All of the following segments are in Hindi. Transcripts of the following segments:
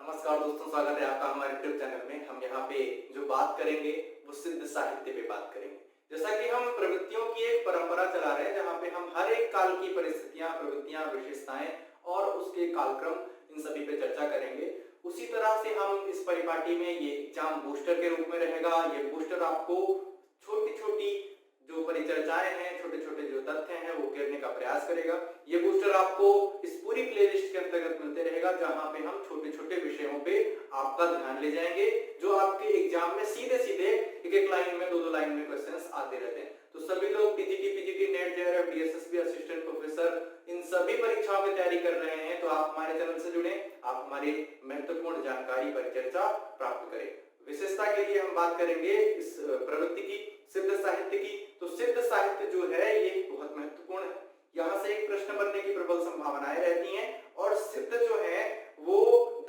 नमस्कार दोस्तों, स्वागत है आपका हमारे यूट्यूब चैनल में। हम यहाँ पे जो बात करेंगे वो सिद्ध साहित्य पे बात करेंगे। जैसा कि हम प्रवृत्तियों की एक परंपरा चला रहे हैं जहाँ पे हम हर एक काल की परिस्थितियां, प्रवृत्तियां, विशेषताएं और उसके कालक्रम इन सभी पे चर्चा करेंगे। उसी तरह से हम इस परिपाटी में ये एग्जाम बूस्टर के रूप में रहेगा। ये बूस्टर आपको छोटी छोटी जो परिचर्चाएं हैं, छोटे छोटे जो तथ्य हैं वो करने का प्रयास करेगा। ये बूस्टर आपको इस पूरी प्लेलिस्ट के अंतर्गत मिलते रहेगा जहां पे हम छोटे छोटे विषयों पे आपका ध्यान ले जाएंगे, जो आपके एग्जाम में सीधे सीधे एक एक लाइन में, दो दो लाइन में क्वेश्चंस आते रहते हैं। तो सभी लोग PGT, NET, JRF, DSSB, assistant professor, इन सभी परीक्षाओं की तैयारी कर रहे हैं तो आप हमारे चैनल से जुड़े, आप हमारी महत्वपूर्ण जानकारी परिचर्चा प्राप्त करें। विशेषता के लिए हम बात करेंगे इस प्रवृत्ति की, सिद्ध साहित्य की। तो सिद्ध साहित्य जो है ये बहुत महत्वपूर्ण है। यहाँ से एक प्रश्न बनने की प्रबल संभावनाएं रहती हैं और सिद्ध जो है वो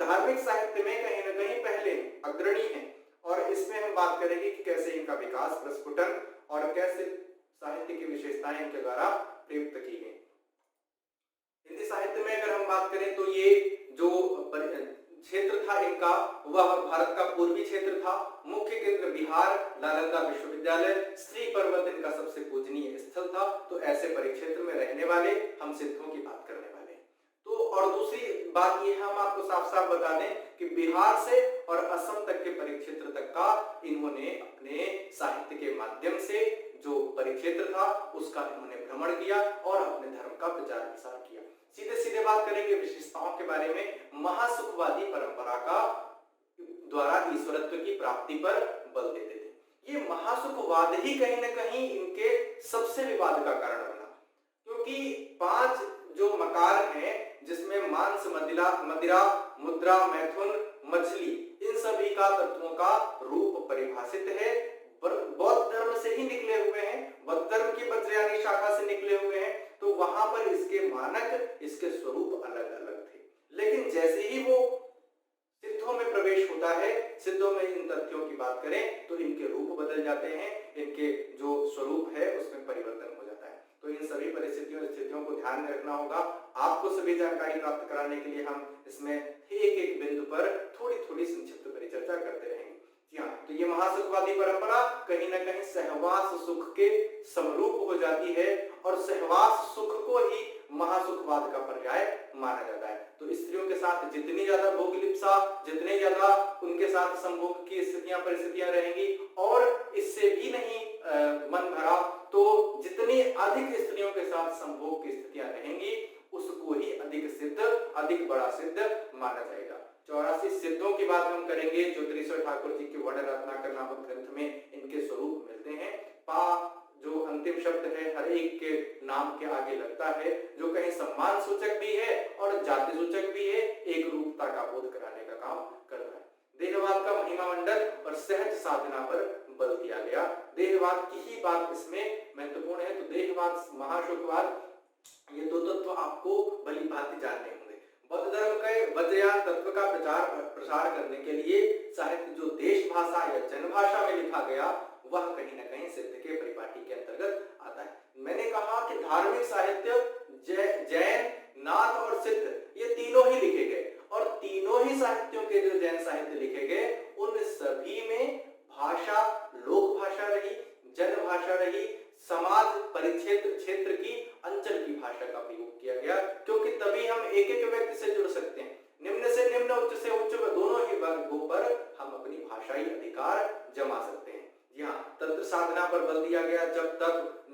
धार्मिक साहित्य में कहीं ना कहीं पहले अग्रणी है। और इसमें हम बात करेंगे कि कैसे इनका विकास, प्रस्फुटन और कैसे साहित्य की विशेषताएं इनके द्वारा प्रयुक्त की गई। हिंदी साहित्य में अगर हम बात करें तो ये जो क्षेत्र था इनका, वह भारत का पूर्वी क्षेत्र था। मुख्य केंद्र बिहार, नालंदा विश्वविद्यालय, श्री पर्वत इनका सबसे पूजनीय स्थल था। तो ऐसे परिक्षेत्र में रहने वाले हम सिद्धों की बात करने वाले हैं। तो और दूसरी बात ये हम आपको साफ साफ बता दें कि बिहार से और असम तक के परिक्षेत्र तक का इन्होंने अपने साहित्य के माध्यम से जो परिक्षेत्र था उसका इन्होंने भ्रमण किया और अपने धर्म का प्रचार प्रसार किया। सीधे सीधे बात करेंगे विशेषताओं के बारे में। महासुखवादी परंपरा का द्वारा ईश्वरत्व की प्राप्ति पर बल देते थे। ये महासुखवाद ही कहीं ना कहीं इनके सबसे विवाद का कारण बना, क्योंकि 5 जो मकार हैं जिसमें मांस, मदिरा, मुद्रा, मैथुन, मछली, इन सभी का तत्वों का रूप परिभाषित है। बौद्ध धर्म से ही निकले हुए हैं, बौद्ध धर्म की वज्रयानी शाखा से निकले हुए हैं। तो वहां पर इसके मानक, इसके स्वरूप अलग अलग थे। लेकिन जैसे ही वो सिद्धों में प्रवेश होता है, सिद्धों में इन तथ्यों की बात करें तो इनके रूप बदल जाते हैं, इनके जो स्वरूप है उसमें परिवर्तन हो जाता है। तो इन सभी परिस्थितियों, स्थितियों को ध्यान में रखना होगा। आपको सभी जानकारी प्राप्त कराने के लिए हम इसमें एक एक बिंदु पर थोड़ी थोड़ी संक्षिप्त परिचर्चा करते रहेंगे। जी हाँ, तो ये महासुखवादी परंपरा कहीं ना कहीं सहवास सुख के समरूप हो जाती है और सहवास सुख को ही महासुखवाद का पर्याय माना जाता है। तो स्त्रियों के साथ जितनी ज्यादा भोग लिप्सा, जितने ज्यादा उनके साथ संभोग की स्थितियां, परिस्थितियां रहेंगी और इससे भी नहीं मन भरा तो जितनी अधिक स्त्रियों के साथ संभोग की स्थितियां रहेंगी उसको ही अधिक सिद्ध, अधिक बड़ा सिद्ध माना जाएगा। 84 सिद्धों की बात हम करेंगे जो त्रिश्वर ठाकुर जी के वर्ण रत्नाकर नामक ग्रंथ में इनके स्वरूप मिलते हैं। पा जो अंतिम शब्द है हर एक के नाम के आगे लगता है, जो कहीं सम्मान सूचक भी है और जाति सूचक भी है, एक रूपता का बोध कराने का काम करता है। देहवाद का महिमा मंडल और सहज साधना पर बल दिया गया। देहवाद की ही बात इसमें महत्वपूर्ण है। तो देहवाद, महासुखवाद, ये दो तत्व आपको भली भांति जानने होंगे। बौद्ध धर्म के वज्रयान तत्व का प्रसार करने के लिए साहित्य जो देश भाषा या जनभाषा में लिखा गया वह कहीं ना कहीं सिद्ध के परिपाटी के अंतर्गत आता है। मैंने कहा कि धार्मिक साहित्य जैन, नाथ और सिद्ध ये तीनों ही लिखे गए और तीनों ही साहित्यों के जो जैन साहित्य लिखे गए उन सभी में भाषा लोक भाषा रही, जन भाषा रही, समाज, परिक्षेत्र, क्षेत्र की, अंचल की भाषा का प्रयोग किया गया, क्योंकि तभी हम एक एक व्यक्ति से जुड़ सकते हैं। निम्न से निम्न, उच्च से उच्च, दोनों ही वर्गों पर हम अपनी भाषाई अधिकार जमा सकते हैं। जी हाँ, तंत्र साधना पर बल दिया गया। जब तक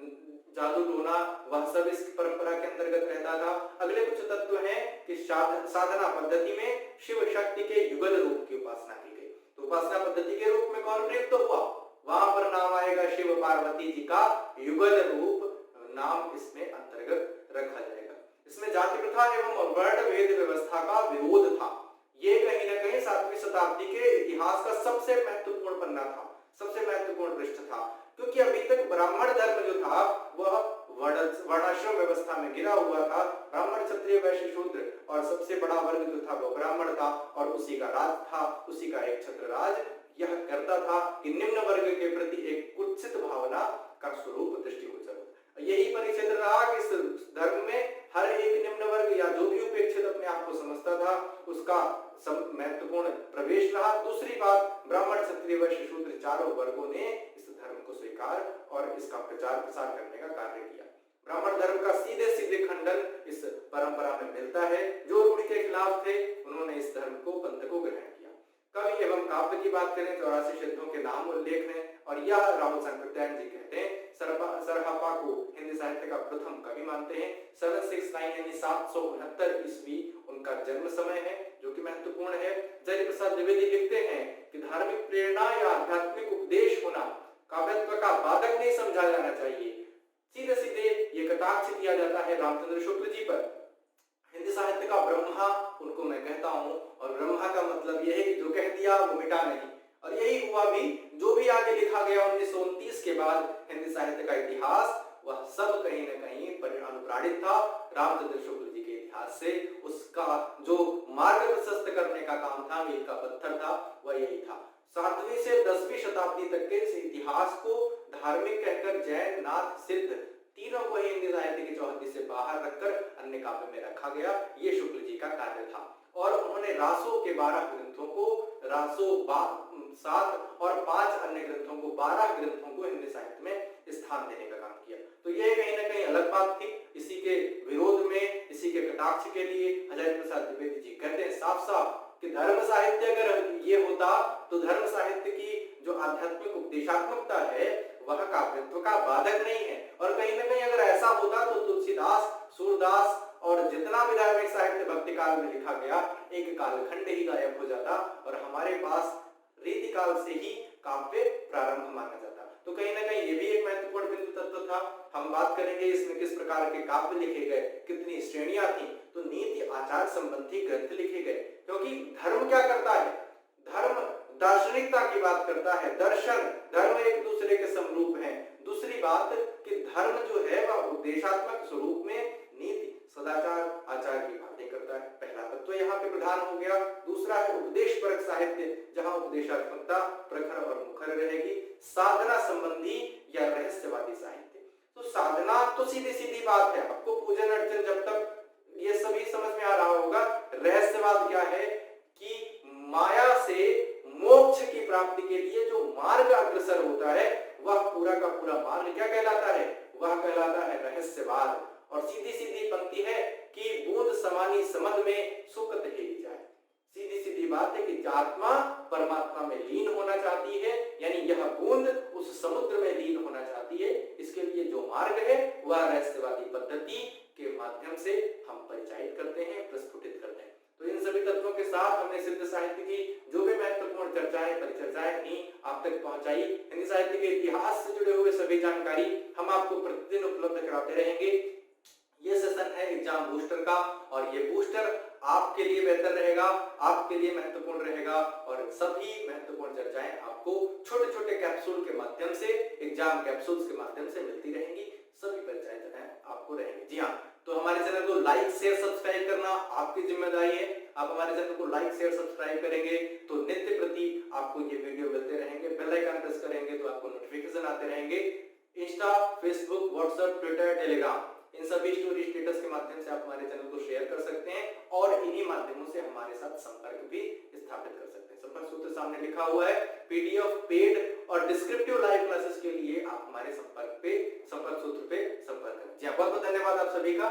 जादू टोना वह सब इस परंपरा के अंतर्गत रहता था। अगले कुछ तत्व हैं कि साधना पद्धति में शिव शक्ति के युगल रूप की उपासना की गई। तो उपासना पद्धति के रूप में कौन प्रयुक्त हुआ? वहां पर नाम आएगा शिव पार्वती जी का युगल रूप, नाम इसमें अंतर्गत रखा जाएगा। इसमें जाति प्रथा एवं वर्ण भेद व्यवस्था का विरोध था। ये कहीं ना कहीं 7वीं शताब्दी के इतिहास का सबसे महत्वपूर्ण पन्ना था, सबसे महत्वपूर्ण पृष्ठ था, क्योंकि अभी तक ब्राह्मण धर्म जो था वह वर्णाश्रम व्यवस्था में गिरा हुआ था। ब्राह्मण, क्षत्रिय, वैश्य, शूद्र और सबसे बड़ा वर्ग जो था वो ब्राह्मण था और उसी का राज था, उसी का एक छत्र राज यह करता था कि निम्न वर्ग के प्रति एक कुत्सित भावना का स्वरूप दृष्टिगोचर। यही परिक्षेत्र रहा कि इस धर्म में हर एक निम्न वर्ग या जो भी उपेक्षित अपने आप को समझता था उसका महत्वपूर्ण प्रवेश रहा। दूसरी बात, ब्राह्मण क्षत्रिय वैश्य शूद्र चारों वर्गों ने इस धर्म को स्वीकार और इसका प्रचार प्रसार करने का कार्य किया। ब्राह्मण धर्म का सीधे सीधे खंडन इस परंपरा में मिलता है। जो रूढ़ि के खिलाफ थे उन्होंने इस धर्म को, पंथ को ग्रहण किया। कवि एवं काव्य की बात करें, 84 सिद्धों के नाम उल्लेख हैं और यह राहुल संकृत्यायन जी कहते हैं सरहपा को हिंदी साहित्य का प्रथम कवि मानते हैं। 769 यानी 769 ईस्वी उनका जन्म समय है, जो कि महत्वपूर्ण है। जय प्रसाद द्विवेदी लिखते हैं कि धार्मिक प्रेरणा या आध्यात्मिक उपदेश होना काव्यत्व का बाधक नहीं समझा जाना चाहिए। सीधे सीधे ये कटाक्ष किया जाता है रामचंद्र शुक्ल जी पर। हिंदी साहित्य का ब्रह्मा उनको मैं कहता हूं, और ब्रह्मा का मतलब यह है कि जो कह दिया वो मिटा नहीं, और यही हुआ भी। जो भी आगे लिखा गया 1929 के बाद हिंदी साहित्य का इतिहास, वह सब कहीं न कहीं अनुप्राणित था रामचंद्र शुक्ल जी के इतिहास से। उसका जो मार्ग प्रशस्त करने का काम था, मील का पत्थर था, वह यही था। 7वीं से 10वीं शताब्दी तक के इस इतिहास को धार्मिक कहकर जैन, नाथ, सिद्ध तीनों को ही हिंदी साहित्य की चौहद्दी से बाहर रखकर अन्य काव्य में रखा गया। ये शुक्ल जी का कार्य था। और उन्होंने रासों के 12 ग्रंथों को, रासों 7 और 5 अन्य ग्रंथों को, 12 ग्रंथों को हिंदी साहित्य में स्थान देने का काम किया। तो ये कहीं ना कहीं अलग बात थी। इसी के विरोध में, इसी के कटाक्ष के लिए अजय प्रसाद द्विवेदी जी कहते हैं साफ साफ कि धर्म साहित्य अगर ये होता तो धर्म साहित्य की जो आध्यात्मिक उपदेशात्मकता है वह काव्यत्व का बाधक नहीं है। और कहीं ना कहीं अगर ऐसा होता तो तुलसीदास, सूरदास और जितना भी धार्मिक साहित्य भक्ति काल में लिखा गया, एक कालखंड ही गायब हो जाता और हमारे पास रीति काल से ही काव्य प्रारंभ माना जाता। तो कहीं ना कहीं ये भी एक महत्वपूर्ण बिंदु तत्व था। हम बात करेंगे इसमें किस प्रकार के काव्य लिखे गए, कितनी श्रेणियां थी। तो नीति आचार संबंधी ग्रंथ लिखे गए, क्योंकि धर्म क्या करता है, धर्म दार्शनिकता की बात करता है। दर्शन, धर्म एक दूसरे के समरूप हैं। दूसरी बात कि धर्म जो है वह उपदेशात्मक स्वरूप में नीति, सदाचार, आचार की बातें करता है। पहला तत्व यहाँ पे प्रधान हो गया। दूसरा है उपदेश परक साहित्य, जहाँ उपदेशात्मकता प्रखर और मुखर रहेगी। साधना संबंधी या रहस्यवादी साहित्य। तो साधना तो सीधी सीधी बात है, आपको पूजन अर्चन जब तक ये सभी समझ में आ रहा होगा। रहस्यवाद क्या है कि माया से मोक्ष की प्राप्ति के लिए जो मार्ग अग्रसर होता है, वह पूरा का पूरा मार्ग क्या कहलाता है, वह कहलाता है रहस्यवाद। और सीधी सीधी पंक्ति है कि बूंद समानी समझ में सुकत हेरी जाए। सीधी सीधी बात है कि आत्मा परमात्मा में लीन होना चाहती है, यानी यह बूंद उस समुद्र में लीन होना चाहती है। इसके लिए जो मार्ग है वह रहस्यवादी पद्धति के माध्यम से हम परिचालित करते हैं, प्रस्फुटित करते हैं। तो इन सभी तत्वों के साथ हमने सिद्ध साहित्य की जो भी महत्वपूर्ण चर्चाएं, परिचर्चाएं थी आप तक पहुंचाई। हिंदी साहित्य के इतिहास से जुड़े हुए सभी जानकारी हम आपको प्रतिदिन उपलब्ध कराते रहेंगे। ये सेशन है एग्जाम बूस्टर का, और ये बूस्टर आपके लिए बेहतर रहेगा, आपके लिए महत्वपूर्ण रहेगा, और सभी महत्वपूर्ण चर्चाएं आपको छोटे छोटे कैप्सूल के माध्यम से, एग्जाम कैप्सूल्स के माध्यम से मिलती रहेंगी। सभी परिचय जो है आपको रहेंगे। जी हाँ, तो हमारे चैनल को लाइक शेयर सब्सक्राइब करना आपकी जिम्मेदारी है। आप हमारे चैनल को लाइक शेयर सब्सक्राइब करेंगे तो नित्य प्रति आपको ये वीडियो मिलते रहेंगे। बेल आइकन प्रेस करेंगे तो आपको नोटिफिकेशन आते रहेंगे। Insta, Facebook, WhatsApp, Twitter, Telegram, इन सभी स्टोरी स्टेटस के माध्यम से आप हमारे चैनल को शेयर कर सकते हैं और इन्हीं माध्यमों से हमारे साथ संपर्क भी स्थापित कर सकते हैं। संपर्क सूत्र सामने लिखा हुआ है। पीडीएफ, पेड और डिस्क्रिप्टिव लाइव क्लासेस के लिए आप हमारे संपर्क सूत्र पे संपर्क करें। जी बहुत बहुत धन्यवाद आप सभी का।